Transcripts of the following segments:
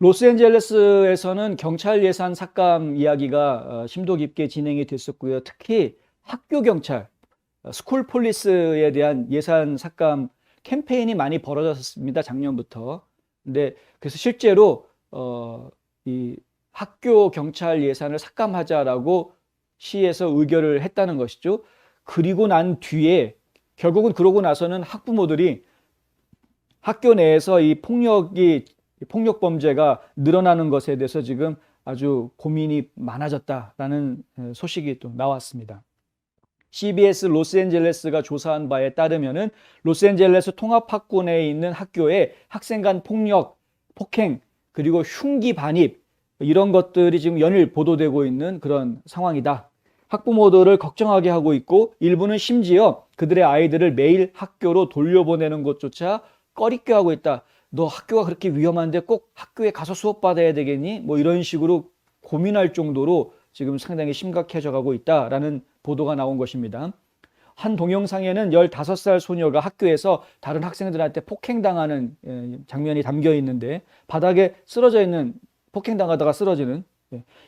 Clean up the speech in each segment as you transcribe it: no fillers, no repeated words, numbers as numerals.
로스앤젤레스에서는 경찰 예산 삭감 이야기가 심도 깊게 진행이 됐었고요. 특히 학교 경찰, 스쿨 폴리스에 대한 예산 삭감 캠페인이 많이 벌어졌습니다. 작년부터. 근데 그래서 실제로 이 학교 경찰 예산을 삭감하자라고 시에서 의결을 했다는 것이죠. 그리고 난 뒤에 결국은 그러고 나서는 학부모들이 학교 내에서 이 폭력 범죄가 늘어나는 것에 대해서 지금 아주 고민이 많아졌다라는 소식이 또 나왔습니다. CBS 로스앤젤레스가 조사한 바에 따르면은 로스앤젤레스 통합학교 내에 있는 학교에 학생 간 폭력, 폭행, 그리고 흉기 반입 이런 것들이 지금 연일 보도되고 있는 그런 상황이다. 학부모들을 걱정하게 하고 있고 일부는 심지어 그들의 아이들을 매일 학교로 돌려보내는 것조차 꺼리게 하고 있다. 너 학교가 그렇게 위험한데 꼭 학교에 가서 수업 받아야 되겠니? 뭐 이런 식으로 고민할 정도로 지금 상당히 심각해져 가고 있다라는 보도가 나온 것입니다. 한 동영상에는 15살 소녀가 학교에서 다른 학생들한테 폭행당하는 장면이 담겨 있는데 바닥에 쓰러져 있는 폭행당하다가 쓰러지는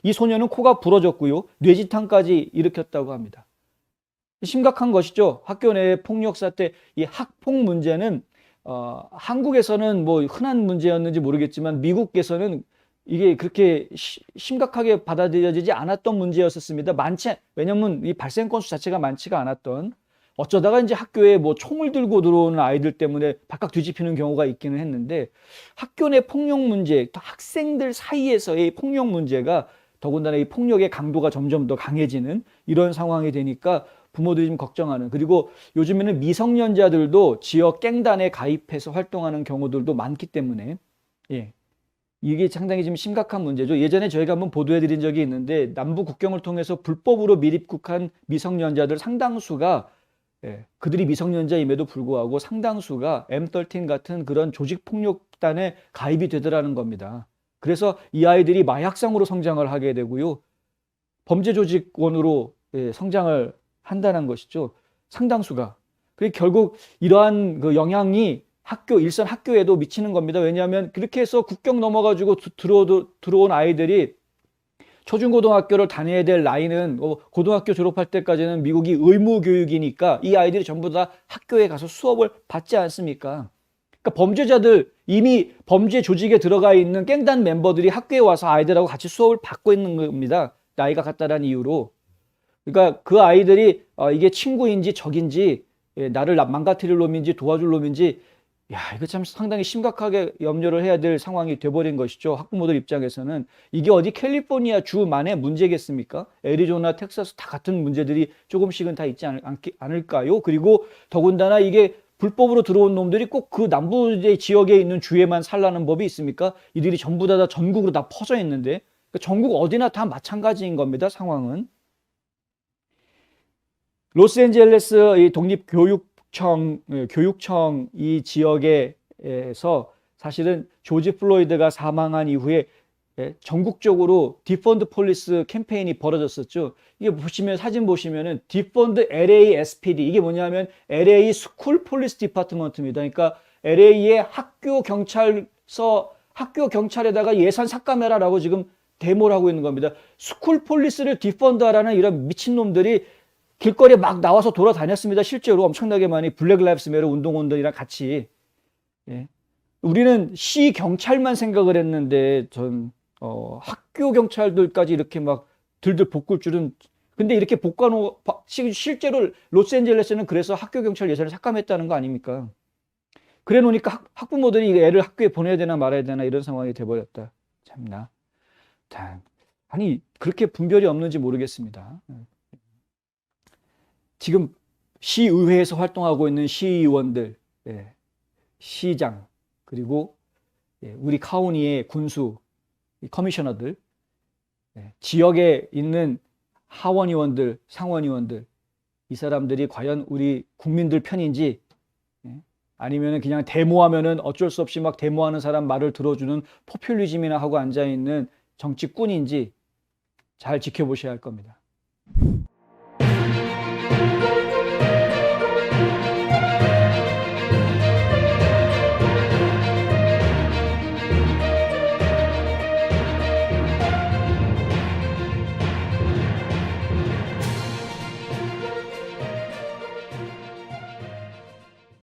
이 소녀는 코가 부러졌고요. 뇌진탕까지 일으켰다고 합니다. 심각한 것이죠. 학교 내 폭력 사태, 이 학폭 문제는 한국에서는 뭐 흔한 문제였는지 모르겠지만 미국에서는 이게 그렇게 심각하게 받아들여지지 않았던 문제였었습니다. 왜냐면 이 발생 건수 자체가 많지가 않았던 어쩌다가 이제 학교에 뭐 총을 들고 들어오는 아이들 때문에 발칵 뒤집히는 경우가 있기는 했는데 학교 내 폭력 문제, 또 학생들 사이에서의 폭력 문제가 더군다나 이 폭력의 강도가 점점 더 강해지는 이런 상황이 되니까 부모들이 좀 걱정하는, 그리고 요즘에는 미성년자들도 지역 갱단에 가입해서 활동하는 경우들도 많기 때문에 이게 상당히 좀 심각한 문제죠. 예전에 저희가 한번 보도해드린 적이 있는데 남부 국경을 통해서 불법으로 밀입국한 미성년자들 상당수가 그들이 미성년자임에도 불구하고 상당수가 M13 같은 그런 조직폭력단에 가입이 되더라는 겁니다. 그래서 이 아이들이 마약상으로 성장을 하게 되고요. 범죄 조직원으로 성장을 한다는 것이죠. 상당수가. 그리고 결국 이러한 그 영향이 일선 학교에도 미치는 겁니다. 왜냐하면 그렇게 해서 국경 넘어가지고 들어온 아이들이 초중고등학교를 다녀야 될 나이는 고등학교 졸업할 때까지는 미국이 의무 교육이니까 이 아이들이 전부 다 학교에 가서 수업을 받지 않습니까? 그러니까 범죄자들, 이미 범죄 조직에 들어가 있는 갱단 멤버들이 학교에 와서 아이들하고 같이 수업을 받고 있는 겁니다. 나이가 같다라는 이유로. 그러니까 그 아이들이 이게 친구인지 적인지 나를 망가뜨릴 놈인지 도와줄 놈인지 이거 참 상당히 심각하게 염려를 해야 될 상황이 돼버린 것이죠. 학부모들 입장에서는. 이게 어디 캘리포니아 주만의 문제겠습니까? 애리조나, 텍사스 다 같은 문제들이 조금씩은 다 있지 않을까요? 그리고 더군다나 이게 불법으로 들어온 놈들이 꼭 그 남부 지역에 있는 주에만 살라는 법이 있습니까? 이들이 전부 다 전국으로 다 퍼져 있는데 그러니까 전국 어디나 다 마찬가지인 겁니다. 상황은. 로스앤젤레스 이 교육청 이 지역에서 사실은 조지 플로이드가 사망한 이후에 전국적으로 디펀드 폴리스 캠페인이 벌어졌었죠. 이게 보시면 사진 보시면은 디펀드 LASPD, 이게 뭐냐면 LA 스쿨 폴리스 디파트먼트입니다. 그러니까 LA의 학교 경찰에다가 예산 삭감해라라고 지금 데모를 하고 있는 겁니다. 스쿨 폴리스를 디펀드하라는 이런 미친놈들이 길거리에 막 나와서 돌아다녔습니다. 실제로 엄청나게 많이 블랙 라이브스 매터 운동원들이랑 같이. 우리는 시 경찰만 생각을 했는데 학교 경찰들까지 이렇게 막 들들 볶을 줄은. 근데 이렇게 실제로 로스앤젤레스는 그래서 학교 경찰 예산을 삭감했다는 거 아닙니까? 그래 놓으니까 학부모들이 애를 학교에 보내야 되나 말아야 되나 이런 상황이 돼버렸다. 참나. 아니 그렇게 분별이 없는지 모르겠습니다. 지금 시의회에서 활동하고 있는 시의원들, 시장, 그리고 우리 카운티의 군수, 커미셔너들, 지역에 있는 하원의원들, 상원의원들, 이 사람들이 과연 우리 국민들 편인지, 아니면 그냥 데모하면은 어쩔 수 없이 막 데모하는 사람 말을 들어주는 포퓰리즘이나 하고 앉아있는 정치꾼인지 잘 지켜보셔야 할 겁니다.